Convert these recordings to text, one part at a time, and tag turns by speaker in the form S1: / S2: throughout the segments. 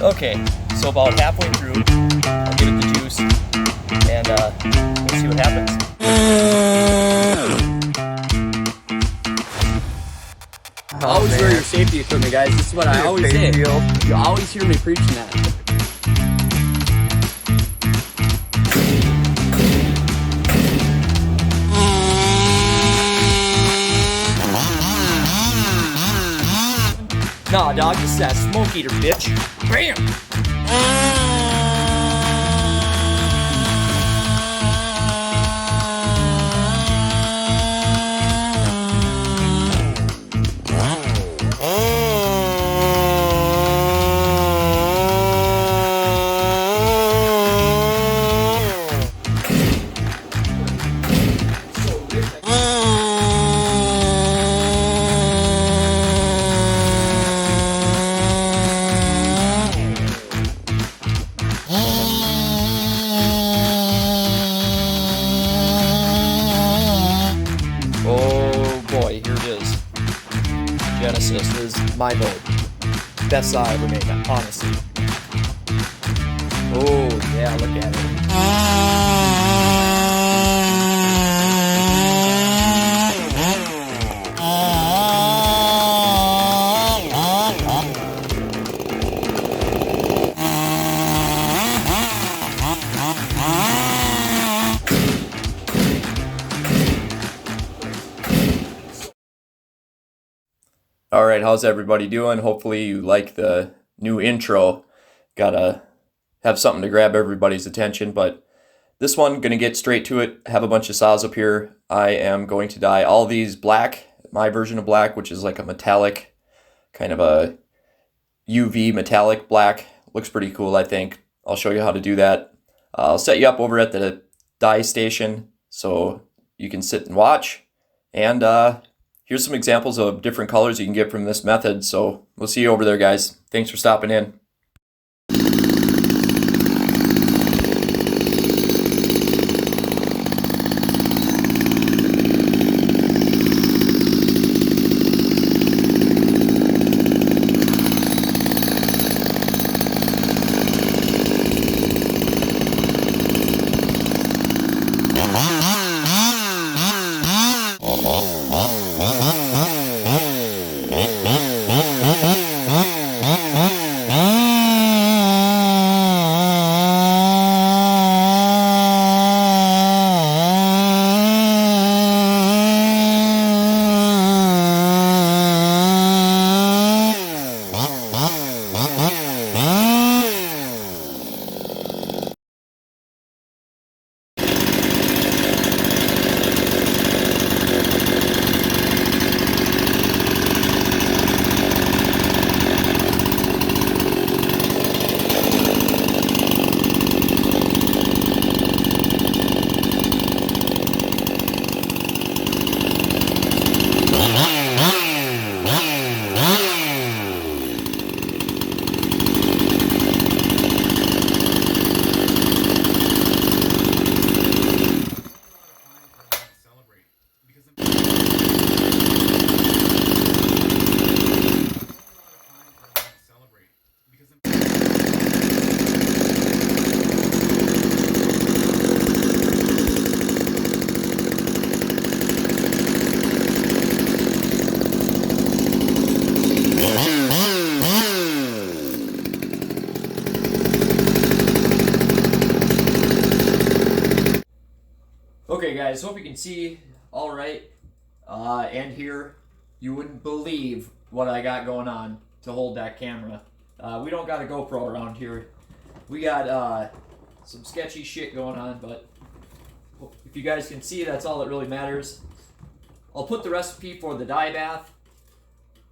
S1: Okay, so about halfway through, I'll give it the juice, and we'll see what happens.
S2: Always wear your safety equipment, guys. This is what I always say. You always hear me preaching that.
S1: Nah, dog, this is that smoke eater, bitch. Bam! JCS is my vote. Best saw I ever made, honestly. Oh, yeah, look at it. Alright, how's everybody doing? Hopefully you like the new intro. Gotta have something to grab everybody's attention, but this one, gonna get straight to it. Have a bunch of saws up here. I am going to dye all these black, my version of black, which is like a metallic, kind of a UV metallic black. Looks pretty cool, I think. I'll show you how to do that. I'll set you up over at the dye station so you can sit and watch. And here's some examples of different colors you can get from this method. So we'll see you over there, guys. Thanks for stopping in. Okay guys, hope you can see all right, and here. You wouldn't believe what I got going on to hold that camera. We don't got a GoPro around here. We got some sketchy shit going on, but if you guys can see, that's all that really matters. I'll put the recipe for the dye bath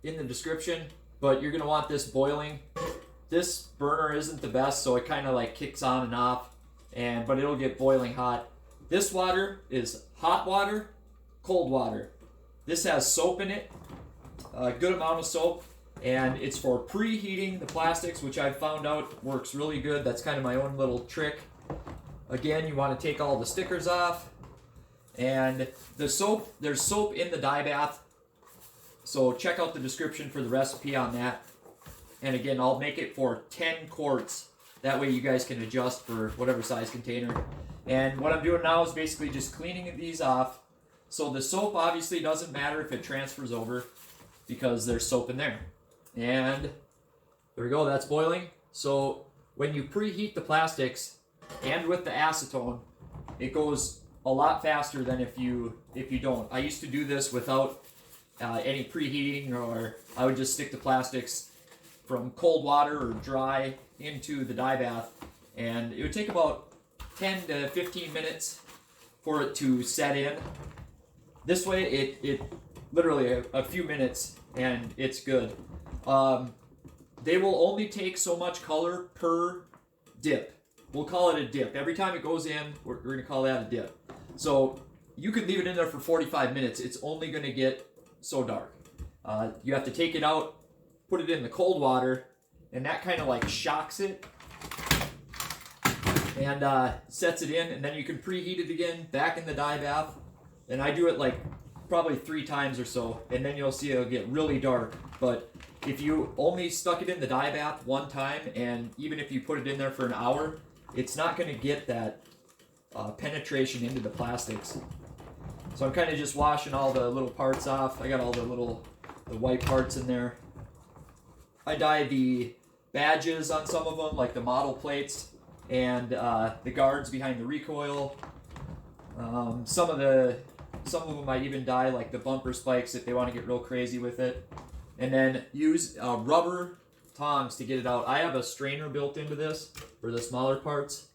S1: in the description, but you're gonna want this boiling. This burner isn't the best, so it kind of like kicks on and off, but it'll get boiling hot. This water is hot water, cold water. This has soap in it, a good amount of soap, and it's for preheating the plastics, which I've found out works really good. That's kind of my own little trick. Again, you want to take all the stickers off, and the soap, there's soap in the dye bath, so check out the description for the recipe on that. And again, I'll make it for 10 quarts. That way you guys can adjust for whatever size container. And what I'm doing now is basically just cleaning these off. So the soap obviously doesn't matter if it transfers over because there's soap in there. And there we go, that's boiling. So when you preheat the plastics and with the acetone, it goes a lot faster than if you don't. I used to do this without any preheating, or I would just stick the plastics from cold water or dry into the dye bath, and it would take about 10 to 15 minutes for it to set in. This way it literally a few minutes and it's good. They will only take so much color per dip. We'll call it a dip. Every time it goes in, we're going to call that a dip. So you could leave it in there for 45 minutes. It's only going to get so dark. You have to take it out, put it in the cold water, and that kind of like shocks it and sets it in, and then you can preheat it again back in the dye bath. And I do it like probably 3 times or so, and then you'll see it'll get really dark. But if you only stuck it in the dye bath one time, and even if you put it in there for an hour, it's not going to get that penetration into the plastics. So I'm kind of just washing all the little parts off. I got all the white parts in there. I dye the badges on some of them, like the model plates and the guards behind the recoil. Some of them I even dye like the bumper spikes if they want to get real crazy with it. And then use rubber tongs to get it out. I have a strainer built into this for the smaller parts.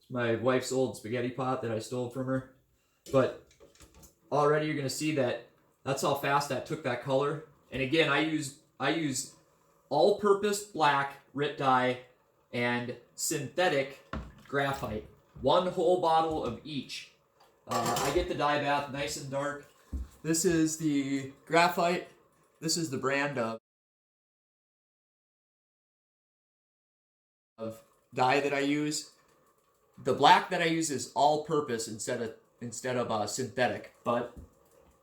S1: It's my wife's old spaghetti pot that I stole from her. But already you're going to see that that's how fast that took that color. And again, I use all-purpose black Rit dye and synthetic graphite. 1 whole bottle of each. I get the dye bath nice and dark. This is the graphite. This is the brand of dye that I use. The black that I use is all-purpose instead of synthetic. But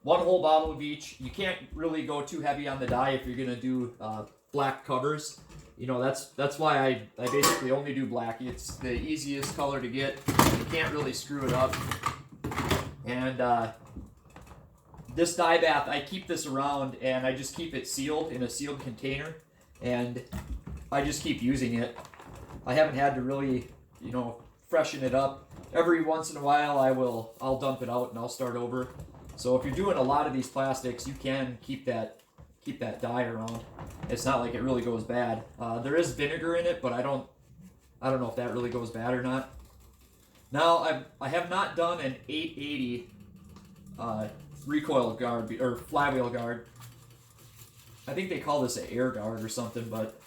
S1: 1 whole bottle of each. You can't really go too heavy on the dye if you're gonna do black covers. You know, that's why I basically only do black. It's the easiest color to get. You can't really screw it up. And this dye bath, I keep this around and I just keep it sealed in a sealed container, and I just keep using it. I haven't had to really, freshen it up. Every once in a while I'll dump it out and I'll start over. So if you're doing a lot of these plastics, you can keep that dye around. It's not like it really goes bad. There is vinegar in it, but I don't know if that really goes bad or not. Now I have not done an 880 recoil guard or flywheel guard. I think they call this an air guard or something, but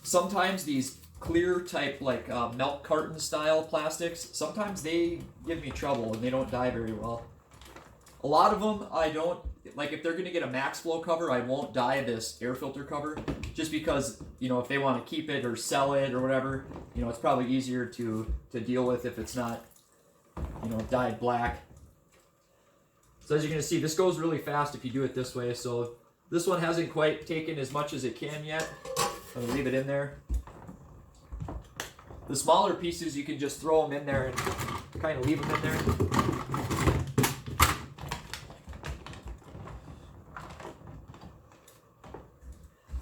S1: sometimes these clear type like milk carton style plastics, sometimes they give me trouble and they don't dye very well. A lot of them I don't, like if they're going to get a max flow cover, I won't dye this air filter cover just because, if they want to keep it or sell it or whatever, it's probably easier to deal with if it's not, dyed black. So as you're going to see, this goes really fast if you do it this way. So this one hasn't quite taken as much as it can yet. I'm going to leave it in there. The smaller pieces, you can just throw them in there and kind of leave them in there.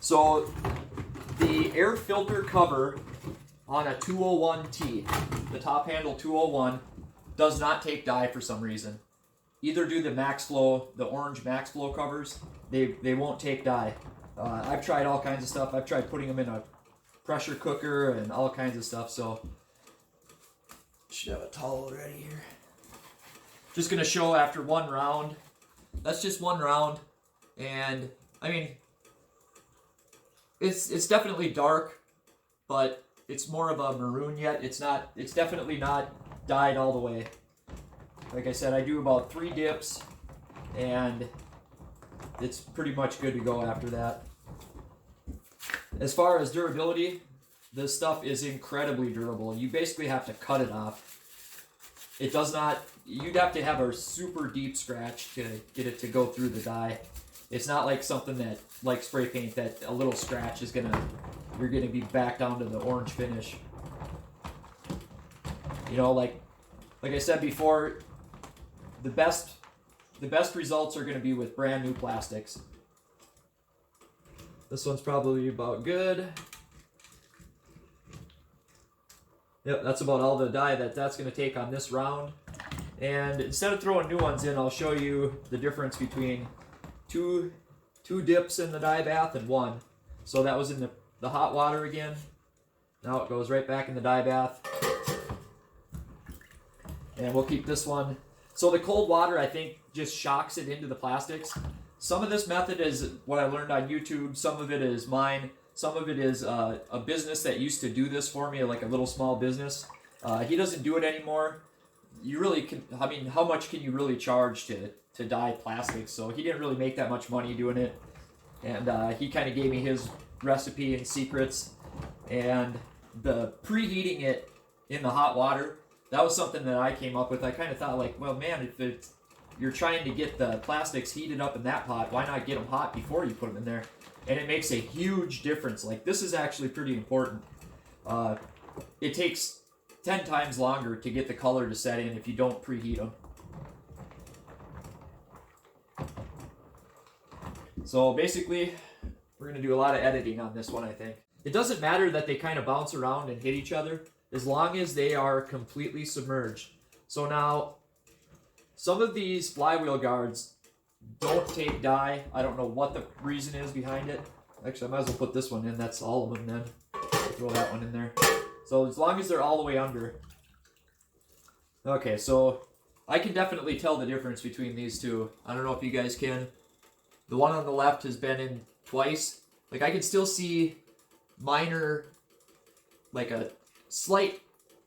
S1: So the air filter cover on a 201T, the top handle 201, does not take dye for some reason. Either do the Max Flow, the orange Max Flow covers, they won't take dye. I've tried all kinds of stuff. I've tried putting them in a pressure cooker and all kinds of stuff, so should have a towel ready here. Just gonna show after 1 round. That's just 1 round, and I mean, it's definitely dark, but it's more of a maroon yet. It's definitely not dyed all the way. Like I said, I do about 3 dips, and it's pretty much good to go after that. As far as durability, this stuff is incredibly durable. You basically have to cut it off. It does not, you'd have to have a super deep scratch to get it to go through the dye. It's not like something that, like spray paint, that a little scratch is you're gonna be back down to the orange finish. You know, like I said before, the best results are gonna be with brand new plastics. This one's probably about good. Yep, that's about all the dye that's going to take on this round. And instead of throwing new ones in, I'll show you the difference between two dips in the dye bath and one. So that was in the hot water again. Now it goes right back in the dye bath. And we'll keep this one. So the cold water, I think, just shocks it into the plastics. Some of this method is what I learned on YouTube. Some of it is mine. Some of it is a business that used to do this for me, like a little small business. He doesn't do it anymore. You really can, I mean, how much can you really charge to dye plastics? So he didn't really make that much money doing it. And he kind of gave me his recipe and secrets. And the preheating it in the hot water, that was something that I came up with. I kind of thought like, well, man, if you're trying to get the plastics heated up in that pot, why not get them hot before you put them in there? And it makes a huge difference. Like, this is actually pretty important. It takes 10 times longer to get the color to set in if you don't preheat them. So basically, we're going to do a lot of editing on this one, I think. It doesn't matter that they kind of bounce around and hit each other, as long as they are completely submerged. So now, some of these flywheel guards don't take dye. I don't know what the reason is behind it. Actually, I might as well put this one in. That's all of them then. Throw that one in there. So as long as they're all the way under. Okay, so I can definitely tell the difference between these two. I don't know if you guys can. The one on the left has been in twice. Like, I can still see minor, like a slight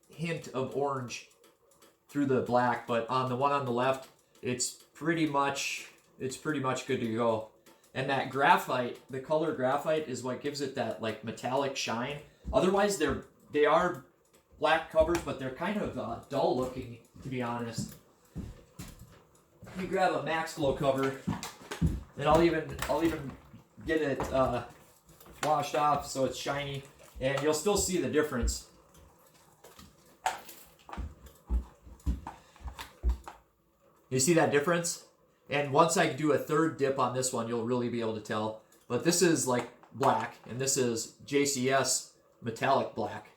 S1: hint of orange through the black, but on the one on the left, it's pretty much good to go. And that graphite, the color graphite, is what gives it that like metallic shine. Otherwise, they are black covers, but they're kind of dull looking, to be honest. Let me grab a Max Flow cover, and I'll even get it washed off so it's shiny, and you'll still see the difference. You see that difference? And once I do a third dip on this one, you'll really be able to tell. But this is like black, and this is JCS metallic black.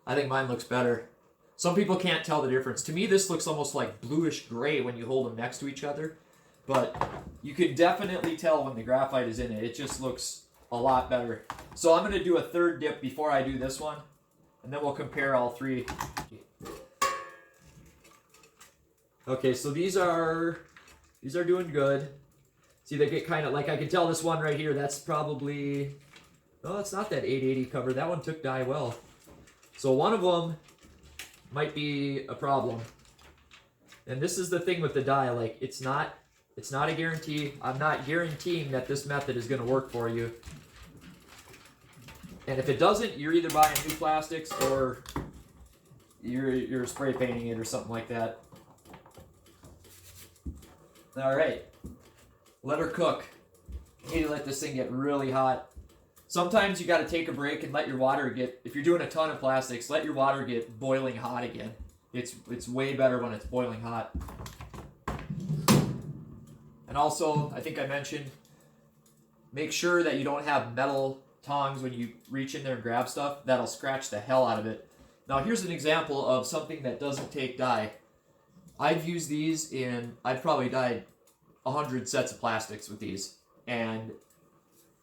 S1: I think mine looks better. Some people can't tell the difference. To me, this looks almost like bluish gray when you hold them next to each other. But you can definitely tell when the graphite is in it. It just looks a lot better. So I'm going to do a third dip before I do this one, and then we'll compare all three. Okay, so these are doing good. See, they get kind of, like, I can tell this one right here, that's probably, no, that's not that 880 cover. That one took dye well. So one of them might be a problem. And this is the thing with the dye, like, it's not a guarantee. I'm not guaranteeing that this method is going to work for you. And if it doesn't, you're either buying new plastics or you're spray painting it or something like that. All right, let her cook. You need to let this thing get really hot. Sometimes you got to take a break and let your water get, if you're doing a ton of plastics, let your water get boiling hot again. It's way better when it's boiling hot. And also, I think I mentioned, make sure that you don't have metal tongs when you reach in there and grab stuff. That'll scratch the hell out of it. Now here's an example of something that doesn't take dye. I've used these in, I've probably dyed 100 sets of plastics with these, and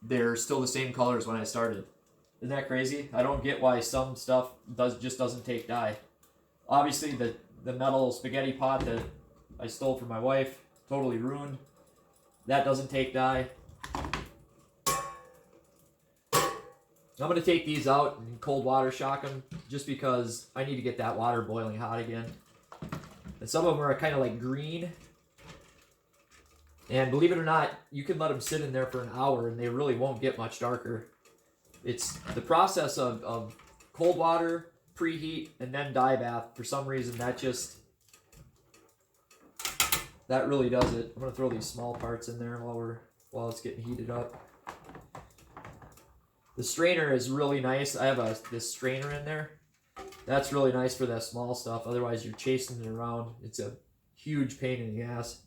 S1: they're still the same colors when I started. Isn't that crazy? I don't get why some stuff just doesn't take dye. Obviously, the metal spaghetti pot that I stole from my wife, totally ruined. That doesn't take dye. I'm going to take these out and cold water shock them, just because I need to get that water boiling hot again. And some of them are kind of like green. And believe it or not, you can let them sit in there for an hour and they really won't get much darker. It's the process of cold water, preheat, and then dye bath. For some reason, that just that really does it. I'm gonna throw these small parts in there while it's getting heated up. The strainer is really nice. I have this strainer in there. That's really nice for that small stuff. Otherwise, you're chasing it around. It's a huge pain in the ass.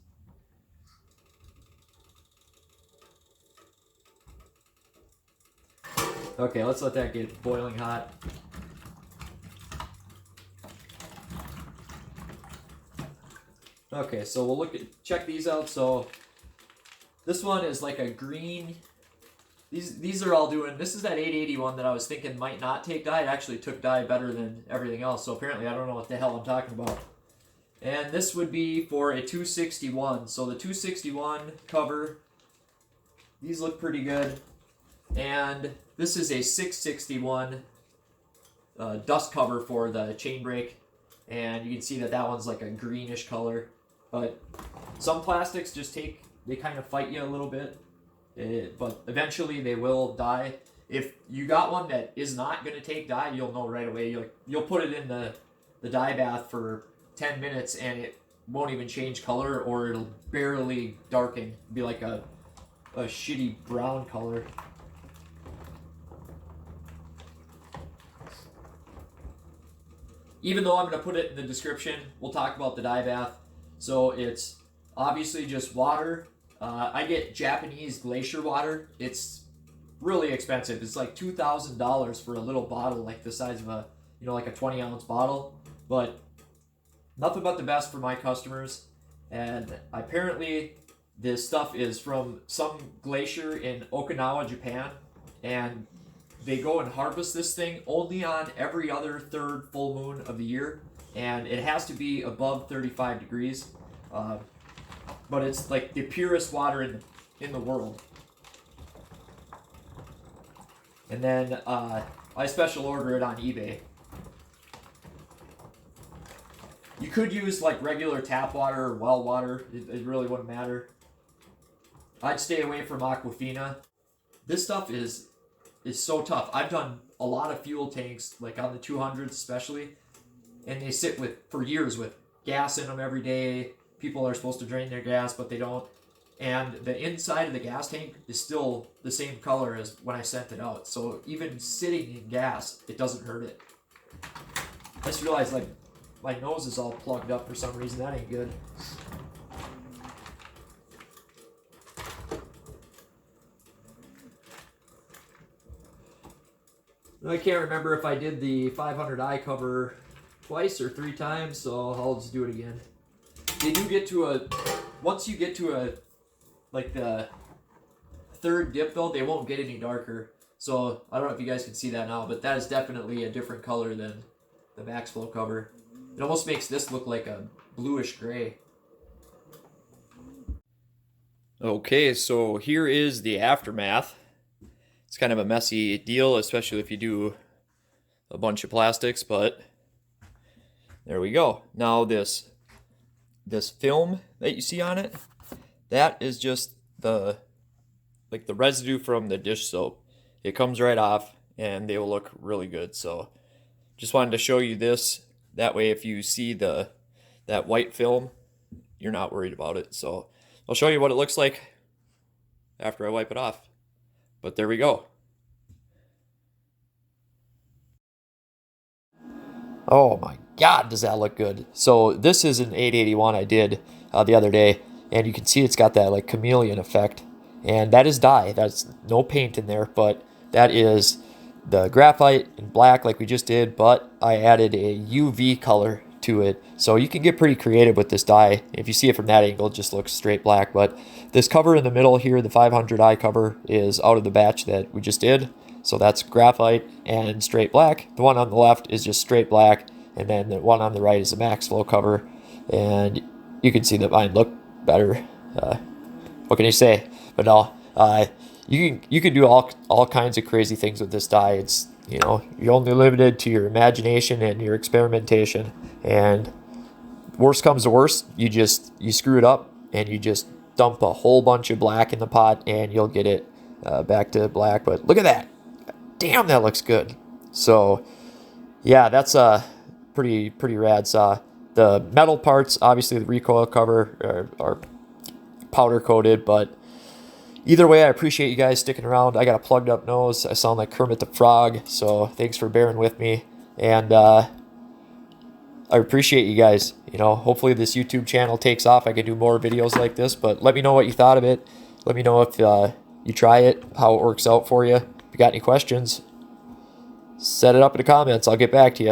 S1: Okay, let's let that get boiling hot. Okay, so we'll check these out. So this one is like a green. These are all doing. This is that 881 that I was thinking might not take dye. It actually took dye better than everything else. So apparently I don't know what the hell I'm talking about. And this would be for a 261. So the 261 cover. These look pretty good. And this is a 661 dust cover for the chain brake. And you can see that one's like a greenish color. But some plastics just they kind of fight you a little bit. But eventually they will dye. If you got one that is not going to take dye, you'll know right away. You'll put it in the dye bath for 10 minutes and it won't even change color, or it'll barely darken. It'll be like a shitty brown color. Even though I'm going to put it in the description, we'll talk about the dye bath. So it's obviously just water. I get Japanese Glacier water. It's really expensive. It's like $2,000 for a little bottle, like the size of like a 20-ounce bottle. But nothing but the best for my customers. And apparently this stuff is from some glacier in Okinawa, Japan. And they go and harvest this thing only on every other third full moon of the year. And it has to be above 35 degrees. But it's like the purest water in the world. And then I special order it on eBay. You could use like regular tap water or well water. It really wouldn't matter. I'd stay away from Aquafina. This stuff is so tough. I've done a lot of fuel tanks, like on the 200s especially, and they sit for years with gas in them every day. People are supposed to drain their gas, but they don't. And the inside of the gas tank is still the same color as when I sent it out. So even sitting in gas, it doesn't hurt it. I just realized like my nose is all plugged up for some reason. That ain't good. I can't remember if I did the 500i cover twice or 3 times, so I'll just do it again. They do get to once you get to like the third dip though, they won't get any darker. So I don't know if you guys can see that now, but that is definitely a different color than the Max Flow cover. It almost makes this look like a bluish gray. Okay, so here is the aftermath. It's kind of a messy deal, especially if you do a bunch of plastics, but there we go. Now this film that you see on it, that is just the residue from the dish soap. It comes right off and they will look really good. So just wanted to show you this. That way if you see that white film, you're not worried about it. So I'll show you what it looks like after I wipe it off. But there we go. Oh my God, does that look good. So this is an 881 I did the other day, and you can see it's got that like chameleon effect, and that is dye. That's no paint in there, but that is the graphite in black like we just did, but I added a UV color to it. So you can get pretty creative with this dye. If you see it from that angle, it just looks straight black, but this cover in the middle here, the 500i cover, is out of the batch that we just did. So that's graphite and straight black. The one on the left is just straight black, and then the one on the right is a Max Flow cover. And you can see that mine look better. What can you say? But no, you can do all kinds of crazy things with this dye. It's, you're only limited to your imagination and your experimentation. And worst comes to worst, you screw it up and you just dump a whole bunch of black in the pot and you'll get it back to black. But look at that. Damn, that looks good. So yeah, that's a pretty rad saw. The metal parts, obviously the recoil cover are powder coated, but either way, I appreciate you guys sticking around. I got a plugged up nose. I sound like Kermit the Frog, so thanks for bearing with me. And I appreciate you guys. You know, hopefully this YouTube channel takes off. I can do more videos like this, but let me know what you thought of it. Let me know if you try it, how it works out for you. If you got any questions, set it up in the comments. I'll get back to you.